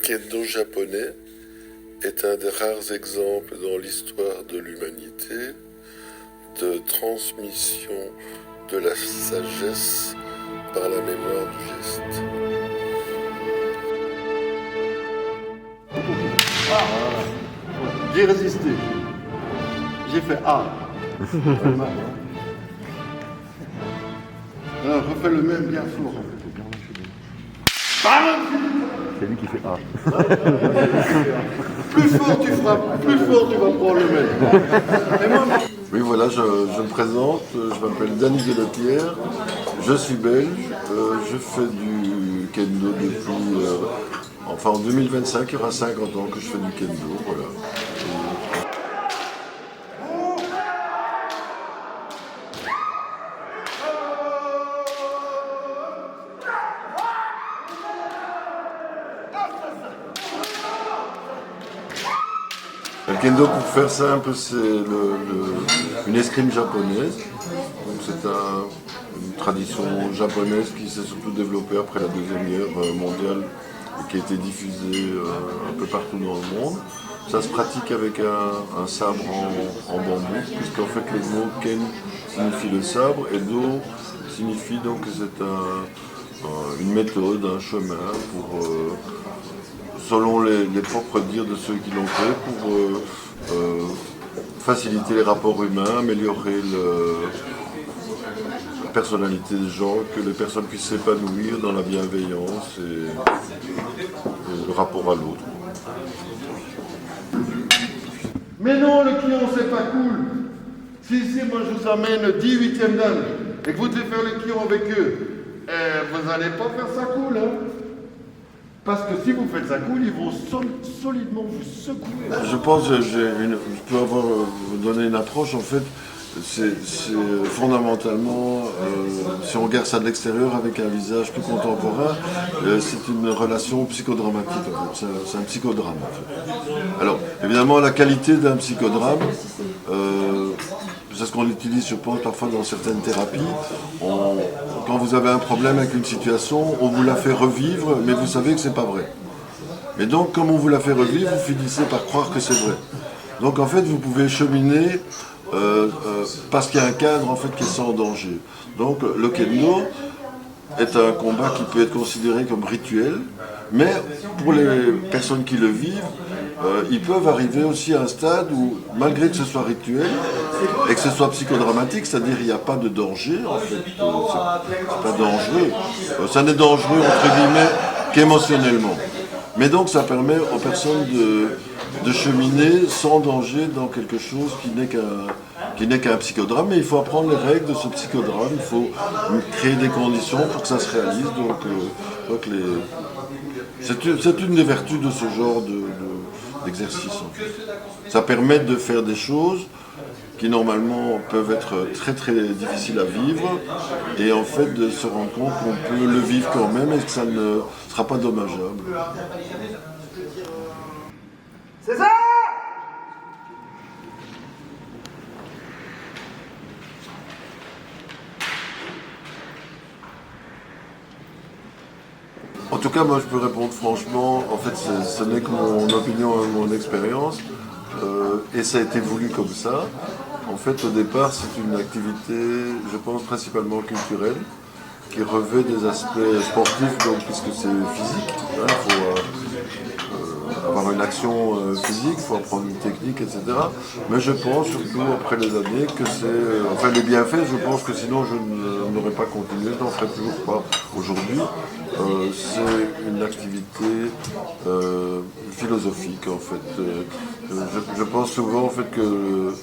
kendo japonais est un des rares exemples dans l'histoire de l'humanité de transmission de la sagesse par la mémoire du geste. J'ai résisté. J'ai fait A. Alors, refais le même bien fort. C'est lui qui fait A. Plus fort tu frappes, plus fort tu vas prendre le même. Oui, voilà, je me présente. Je m'appelle Danny Delopierre. Je suis belge. Je fais du kendo depuis... en 2025, il y aura 50 ans que je fais du kendo. Voilà. Le kendo, pour faire simple, c'est une escrime japonaise. Donc c'est une tradition japonaise qui s'est surtout développée après la Deuxième Guerre mondiale et qui a été diffusée un peu partout dans le monde. Ça se pratique avec un sabre en bambou, puisqu'en fait le mot ken signifie le sabre et do signifie donc que c'est une méthode, un chemin pour... selon les propres dires de ceux qui l'ont fait, pour faciliter les rapports humains, améliorer la personnalité des gens, que les personnes puissent s'épanouir dans la bienveillance et le rapport à l'autre. Mais non, le kion, c'est pas cool. Si ici, moi, je vous amène 18e dan et que vous devez faire le kion avec eux, vous n'allez pas faire ça cool, hein? Parce que si vous faites ça cool, ils vont solidement vous secouer. Je pense que je peux vous donner une approche. En fait, c'est fondamentalement, si on regarde ça de l'extérieur avec un visage plus contemporain, c'est une relation psychodramatique. En fait. C'est un psychodrame. En fait. Alors, évidemment, la qualité d'un psychodrame, c'est ce qu'on utilise, je pense, parfois dans certaines thérapies. Quand vous avez un problème avec une situation, on vous la fait revivre, mais vous savez que c'est pas vrai. Et donc, comme on vous la fait revivre, vous finissez par croire que c'est vrai. Donc, en fait, vous pouvez cheminer parce qu'il y a un cadre en fait qui est sans danger. Donc, le kendo est un combat qui peut être considéré comme rituel, mais pour les personnes qui le vivent, ils peuvent arriver aussi à un stade où, malgré que ce soit rituel et que ce soit psychodramatique, c'est-à-dire qu'il n'y a pas de danger, en fait, c'est pas dangereux, ça n'est dangereux entre guillemets qu'émotionnellement. Mais donc ça permet aux personnes de cheminer sans danger dans quelque chose qui n'est qu'un psychodrame, mais il faut apprendre les règles de ce psychodrame, il faut créer des conditions pour que ça se réalise. Donc c'est une des vertus de ce genre d'exercice. En fait. Ça permet de faire des choses qui normalement peuvent être très très difficiles à vivre et en fait de se rendre compte qu'on peut le vivre quand même et que ça ne sera pas dommageable. C'est ça! En tout cas, moi je peux répondre franchement, en fait ce n'est que mon opinion et mon expérience, et ça a été voulu comme ça. En fait, au départ, c'est une activité, je pense, principalement culturelle, qui revêt des aspects sportifs, donc, puisque c'est physique. Il faut avoir une action physique, il faut apprendre une technique, etc. Mais je pense, surtout après les années, que c'est... enfin, les bienfaits, je pense que sinon je n'aurais pas continué, je n'en ferais toujours pas aujourd'hui. C'est une activité philosophique, en fait. Je pense souvent, en fait, que...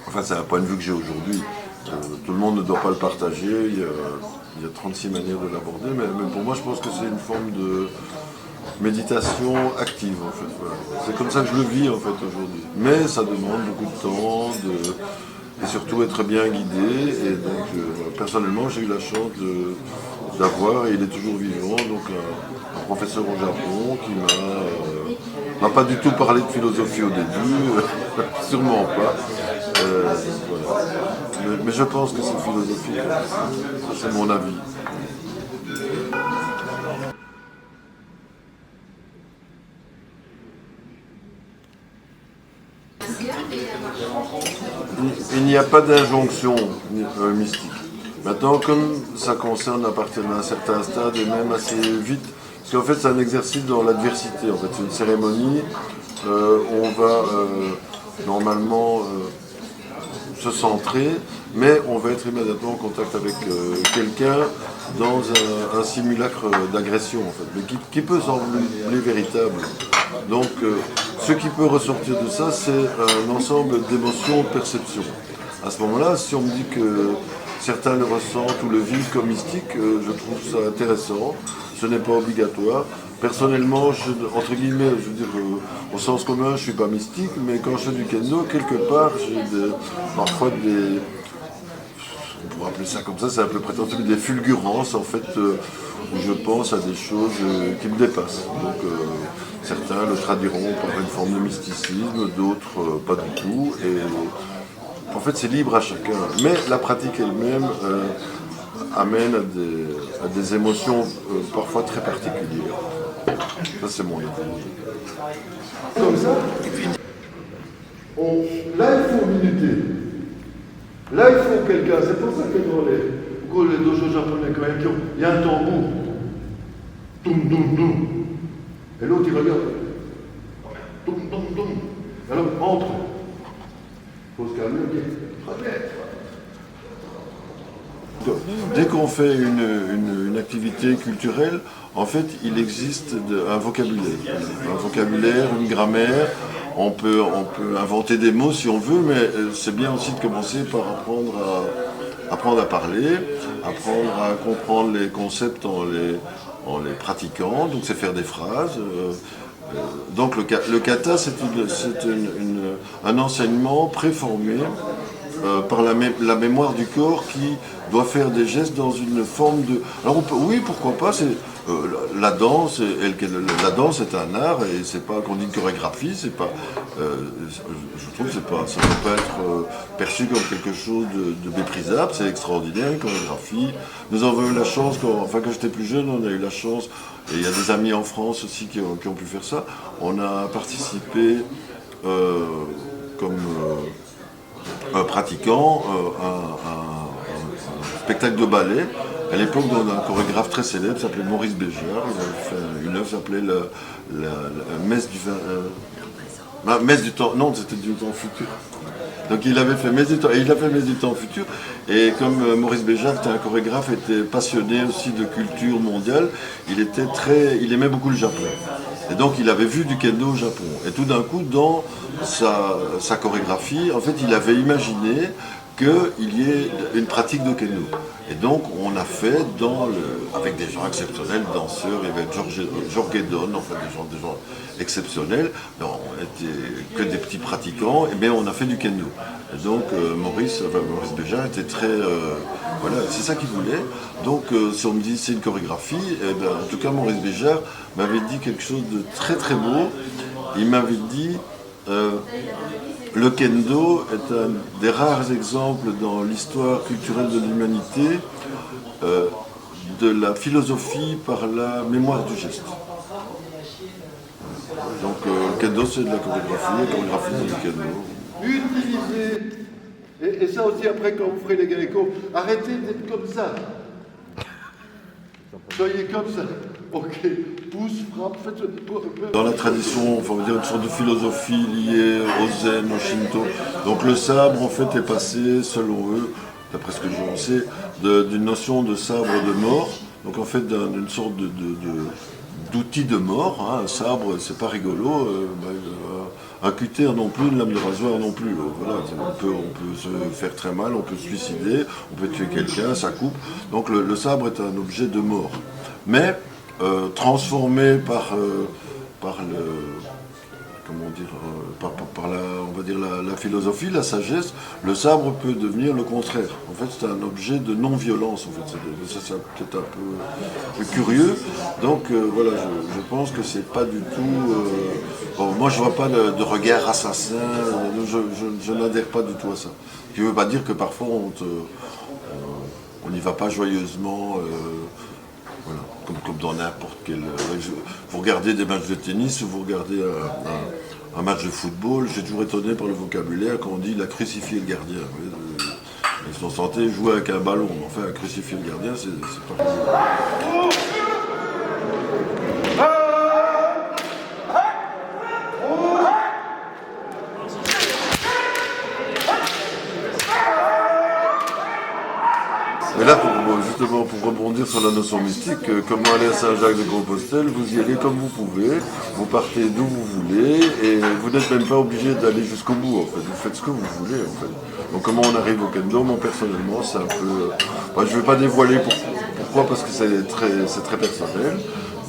Enfin, c'est un point de vue que j'ai aujourd'hui. Tout le monde ne doit pas le partager. Il y a 36 manières de l'aborder. Mais pour moi, je pense que c'est une forme de méditation active, en fait. Voilà. C'est comme ça que je le vis, en fait, aujourd'hui. Mais ça demande beaucoup de temps et surtout être bien guidé. Et donc, personnellement, j'ai eu la chance d'avoir, et il est toujours vivant, donc un professeur au Japon qui m'a pas du tout parlé de philosophie au début, sûrement pas. Voilà. Mais je pense que c'est philosophique, c'est mon avis. Il n'y a pas d'injonction mystique. Maintenant, comme ça concerne à partir d'un certain stade et même assez vite, parce qu'en fait c'est un exercice dans l'adversité, en fait c'est une cérémonie, on va normalement se centrer, mais on va être immédiatement en contact avec quelqu'un dans un simulacre d'agression, en fait, mais qui peut sembler véritable. Donc, ce qui peut ressortir de ça, c'est un ensemble d'émotions, de perceptions. À ce moment-là, si on me dit que certains le ressentent ou le vivent comme mystique, je trouve ça intéressant. Ce n'est pas obligatoire. Personnellement, entre guillemets, je veux dire, au sens commun, je ne suis pas mystique, mais quand je fais du kendo, quelque part, j'ai parfois des, on pourrait appeler ça comme ça, c'est un peu prétentieux, des fulgurances, en fait, où je pense à des choses qui me dépassent. Donc, certains le traduiront par une forme de mysticisme, d'autres pas du tout. Et en fait, c'est libre à chacun. Mais la pratique elle-même amène à des émotions parfois très particulières. Ça, c'est mon avis. Comme ça, là, il faut minuter. Là, il faut quelqu'un. C'est pour ça que dans les dojos japonais, quand même, il y a un tambour. Toum, toum, toum. Et l'autre, il regarde. Toum, toum, toum. Alors, entre. Il faut se calmer. Dès qu'on fait une activité culturelle, en fait, il existe un vocabulaire, une grammaire. On peut inventer des mots si on veut, mais c'est bien aussi de commencer par apprendre à parler, apprendre à comprendre les concepts en les pratiquant. Donc, c'est faire des phrases. Donc, le kata, c'est un enseignement préformé par la mémoire du corps qui doit faire des gestes dans une forme de... Alors oui, pourquoi pas, la danse, la danse est un art et c'est pas qu'on dit une chorégraphie, c'est pas... je trouve que ça ne peut pas être perçu comme quelque chose de méprisable, c'est extraordinaire, une chorégraphie. Nous avons eu la chance, quand j'étais plus jeune, on a eu la chance, et il y a des amis en France aussi qui ont pu faire ça, on a participé comme... un pratiquant, un spectacle de ballet. À l'époque, on a un chorégraphe très célèbre qui s'appelait Maurice Béjart. Il avait fait une œuvre qui s'appelait la Messe du vin. Messe du temps. Non, c'était du temps futur. Donc il avait fait Messe du temps. Et il a fait Messe du temps futur. Et comme Maurice Béjart était un chorégraphe, était passionné aussi de culture mondiale, il aimait beaucoup le Japon. Et donc il avait vu du kendo au Japon. Et tout d'un coup, dans sa chorégraphie, en fait, il avait imaginé qu'il y ait une pratique de kendo. Et donc on a fait avec des gens exceptionnels, danseurs, il y avait George Guédon, enfin des gens exceptionnels, on n'était que des petits pratiquants, et bien on a fait du kendo. Et donc Maurice Béjart était très... voilà, c'est ça qu'il voulait. Donc si on me dit c'est une chorégraphie, eh ben, en tout cas Maurice Béjart m'avait dit quelque chose de très très beau. Il m'avait dit... le kendo est un des rares exemples dans l'histoire culturelle de l'humanité de la philosophie par la mémoire du geste. Donc le kendo c'est de la chorégraphie c'est du kendo. Utilisez, et ça aussi après quand vous ferez les galécos, arrêtez d'être comme ça. Soyez comme ça. Ok, pouce, frappe, faites... Dans la tradition, on va dire une sorte de philosophie liée au zen, au shinto. Donc le sabre, en fait, est passé, selon eux, d'après ce que j'en sais, d'une notion de sabre de mort. Donc en fait, d'une sorte d'outil de mort. Hein. Un sabre, c'est pas rigolo. Un cutter non plus, une lame de rasoir non plus. Voilà, on peut se faire très mal, on peut se suicider, on peut tuer quelqu'un, ça coupe. Donc le sabre est un objet de mort. Mais transformé par la philosophie, la sagesse, le sabre peut devenir le contraire. En fait, c'est un objet de non-violence. En fait, c'est peut-être un peu curieux. Donc voilà, je pense que c'est pas du tout. Moi, je vois pas de regard assassin. Je n'adhère pas du tout à ça. Ce qui ne veut pas dire que parfois on n'y va pas joyeusement. Voilà, comme dans n'importe quel... Vous regardez des matchs de tennis ou vous regardez un match de football, j'ai toujours étonné par le vocabulaire quand on dit « il a crucifié le gardien ». Ils sont censés jouer avec un ballon, mais enfin, crucifier le gardien, c'est pas possible. Mais là, justement, pour rebondir sur la notion mystique, comment aller à Saint-Jacques-de-Compostelle, vous y allez comme vous pouvez, vous partez d'où vous voulez, et vous n'êtes même pas obligé d'aller jusqu'au bout, en fait. Vous faites ce que vous voulez, en fait. Donc comment on arrive au Kendo, moi, personnellement, c'est un peu... je ne vais pas dévoiler pourquoi, parce que c'est très personnel,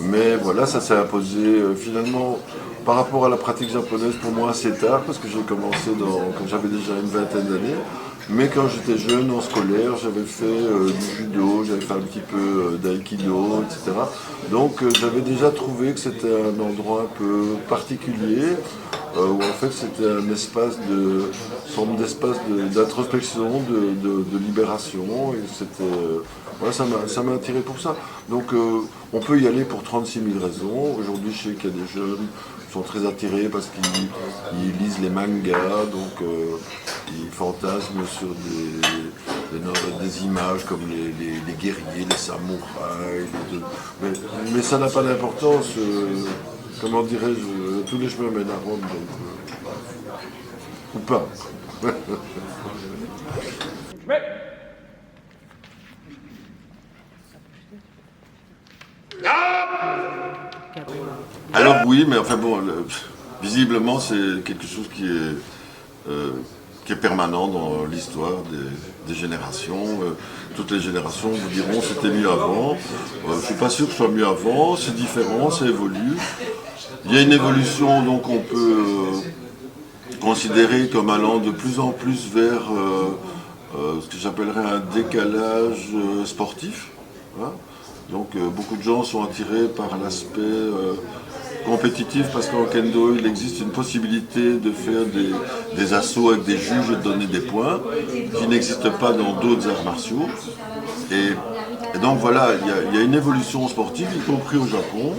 mais voilà, ça s'est imposé, finalement, par rapport à la pratique japonaise, pour moi, assez tard, parce que j'ai commencé quand j'avais déjà une vingtaine d'années. Mais quand j'étais jeune, en scolaire, j'avais fait du judo, j'avais fait un petit peu d'aïkido, etc. Donc j'avais déjà trouvé que c'était un endroit un peu particulier, où en fait c'était un espace forme d'espace d'introspection, de libération, et c'était... voilà, ça m'a attiré pour ça. Donc on peut y aller pour 36 000 raisons. Aujourd'hui, je sais qu'il y a des jeunes qui sont très attirés parce qu'ils lisent les mangas, donc ils fantasment sur des images comme les guerriers, les samouraïs. Mais ça n'a pas d'importance. Comment dirais-je, tous les chemins mènent à Rome, donc, ou pas. Alors oui, mais enfin bon, visiblement c'est quelque chose qui est permanent dans l'histoire des générations. Toutes les générations vous diront c'était mieux avant. Je ne suis pas sûr que ce soit mieux avant, c'est différent, ça évolue. Il y a une évolution, donc on peut considérer comme allant de plus en plus vers ce que j'appellerais un décalage sportif. Hein. Donc beaucoup de gens sont attirés par l'aspect compétitif parce qu'en kendo il existe une possibilité de faire des assauts avec des juges et de donner des points qui n'existe pas dans d'autres arts martiaux. Et donc voilà, il y a une évolution sportive, y compris au Japon.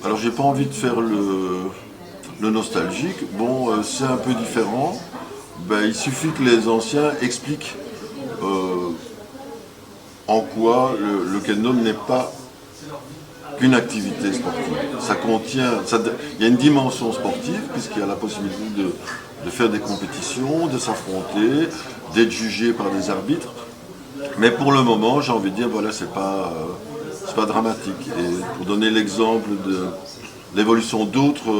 Alors j'ai pas envie de faire le nostalgique, bon c'est un peu différent. Ben, il suffit que les anciens expliquent en quoi le kendo n'est pas qu'une activité sportive. Ça contient, il y a une dimension sportive puisqu'il y a la possibilité de faire des compétitions, de s'affronter, d'être jugé par des arbitres. Mais pour le moment, j'ai envie de dire, voilà, c'est pas dramatique. Et pour donner l'exemple de l'évolution d'autres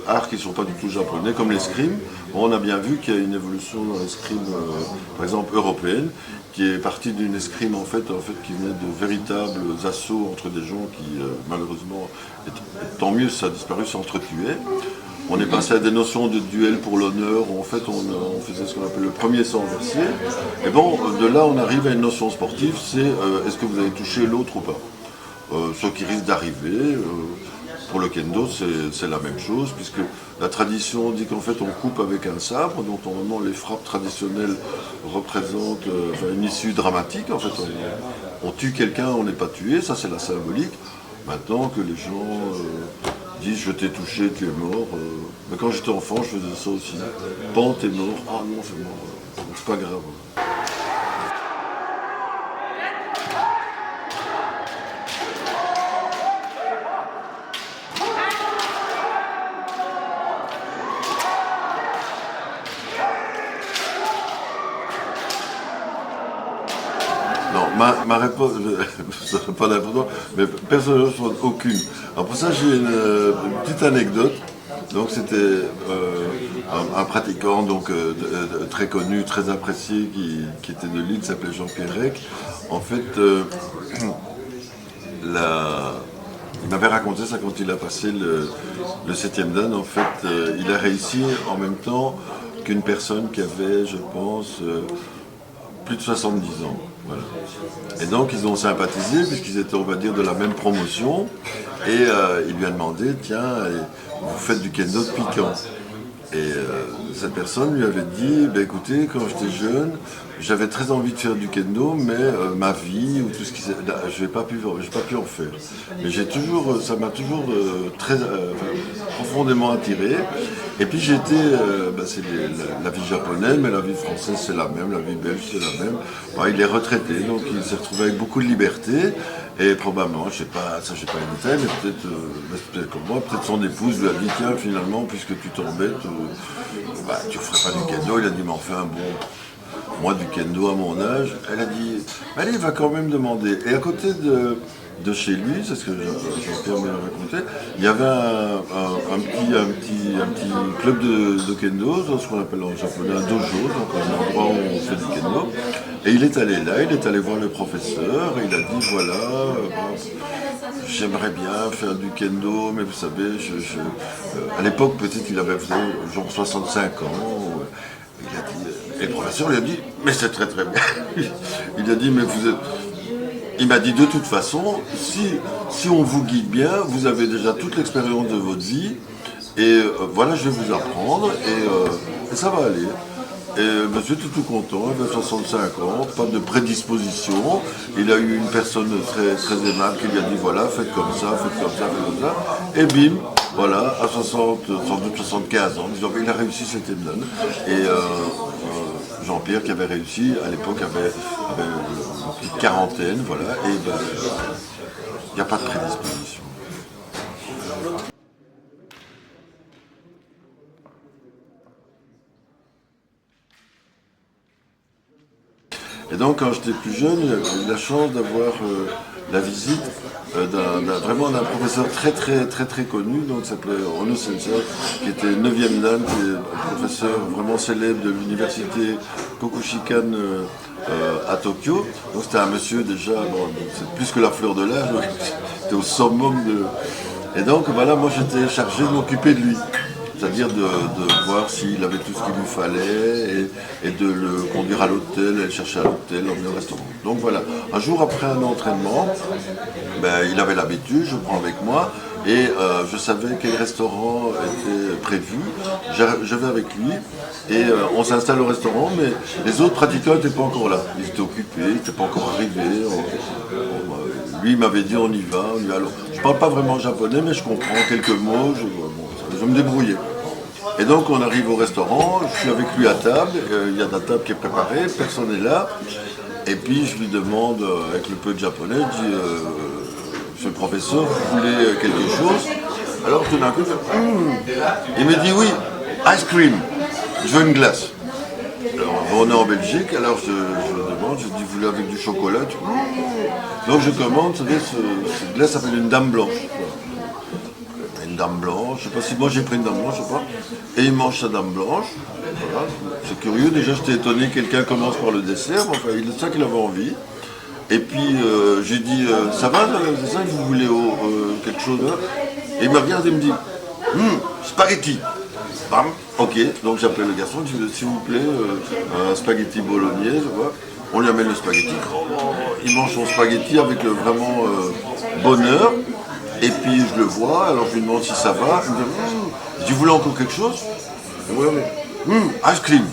arts qui ne sont pas du tout japonais, comme l'escrime, on a bien vu qu'il y a une évolution dans l'escrime, par exemple européenne, qui est partie d'une escrime en fait, qui venait de véritables assauts entre des gens qui, malheureusement, tant mieux, ça a disparu, s'entretuaient. On est passé à des notions de duel pour l'honneur, où en fait on faisait ce qu'on appelle le premier sang versé. Et bon, de là on arrive à une notion sportive, c'est est-ce que vous avez touché l'autre ou pas. Ce qui risque d'arriver, pour le kendo c'est la même chose, puisque la tradition dit qu'en fait on coupe avec un sabre, dont normalement les frappes traditionnelles représentent une issue dramatique. En fait on tue quelqu'un, on n'est pas tué, ça c'est la symbolique. Maintenant que les gens disent je t'ai touché, tu es mort. Mais quand j'étais enfant, je faisais ça aussi. Pan, t'es mort. Ah non, c'est mort. C'est pas grave. Non, ma réponse, ça n'a pas d'importance, mais personnellement, je n'en ai aucune. Alors pour ça, j'ai une petite anecdote. Donc c'était un pratiquant donc, très connu, très apprécié, qui était de Lille, qui s'appelait Jean-Pierre Rec. En fait, il m'avait raconté ça quand il a passé le 7e dan. En fait, il a réussi en même temps qu'une personne qui avait, je pense, plus de 70 ans. Voilà. Et donc ils ont sympathisé puisqu'ils étaient, on va dire, de la même promotion. Et il lui a demandé, tiens, vous faites du kendo depuis quand? Et cette personne lui avait dit, ben écoutez, quand j'étais jeune, j'avais très envie de faire du kendo, mais ma vie ou tout ce qui s'est, je n'ai pas pu en faire. Mais ça m'a toujours profondément attiré. Et puis j'étais, c'est la vie japonaise, mais la vie française c'est la même, la vie belge c'est la même. Bon, il est retraité, donc il s'est retrouvé avec beaucoup de liberté. Et probablement, je sais pas, ça j'ai pas les détails, mais peut-être comme moi, peut-être son épouse lui a dit, tiens, finalement, puisque tu t'embêtes, tu ferais pas du kendo. Il a dit, mais enfin bon, moi du kendo à mon âge. Elle a dit, allez, il va quand même demander. Et à côté de chez lui, c'est ce que Jean-Pierre m'a raconté, il y avait un petit club de kendo, ce qu'on appelle en japonais un dojo, donc un endroit où on fait du kendo. Et il est allé là, il est allé voir le professeur, et il a dit voilà, j'aimerais bien faire du kendo, mais vous savez, à l'époque peut-être il avait genre 65 ans. Il a dit, et le professeur lui a dit, mais c'est très très bien. Il a dit, mais vous êtes... Il m'a dit, de toute façon, si on vous guide bien, vous avez déjà toute l'expérience de votre vie, et voilà, je vais vous apprendre, et ça va aller. Et monsieur était tout content, il avait 65 ans, pas de prédisposition. Il a eu une personne très, très aimable qui lui a dit, voilà, faites comme ça, faites comme ça, faites comme ça. Et bim, voilà, à 60, sans doute 75 ans, disons, il a réussi cette énone. Et Jean-Pierre, qui avait réussi, à l'époque, avait une petite quarantaine, voilà, et il n'y a pas de prédisposition. Et donc, quand j'étais plus jeune, j'ai eu la chance d'avoir la visite vraiment d'un professeur très très très très connu, donc qui s'appelait Ono Sensei, qui était 9e dan, qui est un professeur vraiment célèbre de l'université Kokushikan à Tokyo. Donc c'était un monsieur déjà, bon, c'est plus que la fleur de l'âge, c'était au summum de... Et donc voilà, moi j'étais chargé de m'occuper de lui. C'est-à-dire de voir s'il avait tout ce qu'il lui fallait et de le conduire à l'hôtel, aller le chercher à l'hôtel, l'emmener au restaurant. Donc voilà, un jour après un entraînement, il avait l'habitude, je prends avec moi, et je savais quel restaurant était prévu. Je vais avec lui et on s'installe au restaurant, mais les autres pratiquants n'étaient pas encore là. Ils étaient occupés, ils n'étaient pas encore arrivés. Lui, il m'avait dit on y va. Alors, je ne parle pas vraiment japonais, mais je comprends quelques mots. Je me débrouillais. Et donc on arrive au restaurant, je suis avec lui à table, il y a la table qui est préparée, personne n'est là. Et puis je lui demande, avec le peu de japonais, je dis, monsieur le professeur, vous voulez quelque chose? Alors tout d'un coup, il me dit oui, ice cream, je veux une glace. Alors on est en Belgique, alors je demande, je dis, vous voulez avec du chocolat? Donc je commande, vous savez, cette glace s'appelle une dame blanche. Une dame blanche, je sais pas si moi j'ai pris une dame blanche, je sais pas. Et il mange sa dame blanche. Voilà. C'est curieux, déjà j'étais étonné que quelqu'un commence par le dessert, mais enfin il est ça qu'il avait envie. Et puis j'ai dit, ça va, c'est ça que vous voulez quelque chose là? Et il me regarde et me dit, spaghetti. Bam, ok, donc j'appelle le garçon, je dis, s'il vous plaît, un spaghetti bolognaise, voilà. On lui amène le spaghetti, il mange son spaghetti avec vraiment bonheur. Et puis je le vois, alors je lui demande si ça va. Il me dit, je dis, vous voulez encore quelque chose? Oui, ice cream.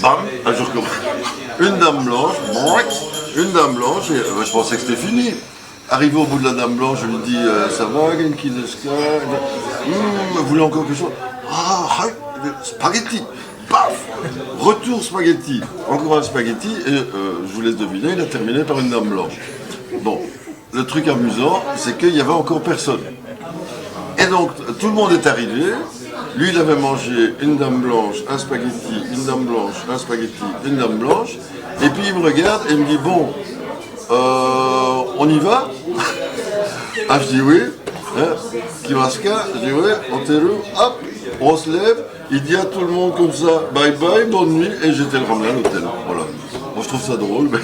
Bam, je recommence. Une dame blanche, et je pensais que c'était fini. Arrivé au bout de la dame blanche, je lui dis, ça va, Genki desu ka? Vous voulez encore quelque chose? Ah, spaghetti. Paf! Retour spaghetti. Encore un spaghetti, et je vous laisse deviner, il a terminé par une dame blanche. Bon. Le truc amusant, c'est qu'il n'y avait encore personne. Et donc, tout le monde est arrivé. Lui, il avait mangé une dame blanche, un spaghetti, une dame blanche, un spaghetti, une dame blanche. Et puis, il me regarde et me dit, bon, on y va? Ah, je dis oui. Kimaska, je dis oui, on teru, hop, on se lève. Il dit à tout le monde comme ça, bye bye, bonne nuit. Et j'étais le ramener à l'hôtel. Voilà. Moi, je trouve ça drôle, mais...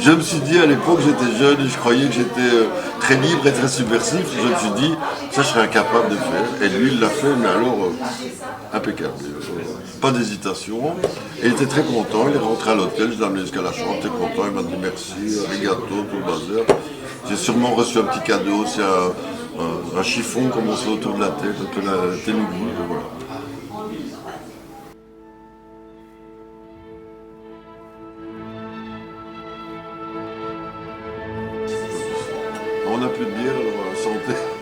Je me suis dit à l'époque, j'étais jeune et je croyais que j'étais très libre et très subversif. Je me suis dit, ça je serais incapable de faire. Et lui, il l'a fait, mais alors impeccable. Pas d'hésitation. Et il était très content. Il est rentré à l'hôtel, je l'ai amené jusqu'à la chambre. Il était content, il m'a dit merci, arigato, tout le bazar. J'ai sûrement reçu un petit cadeau, c'est un chiffon comme on se fait autour de la tête, un peu la ténébrie, voilà. n'a plus de bière, alors santé.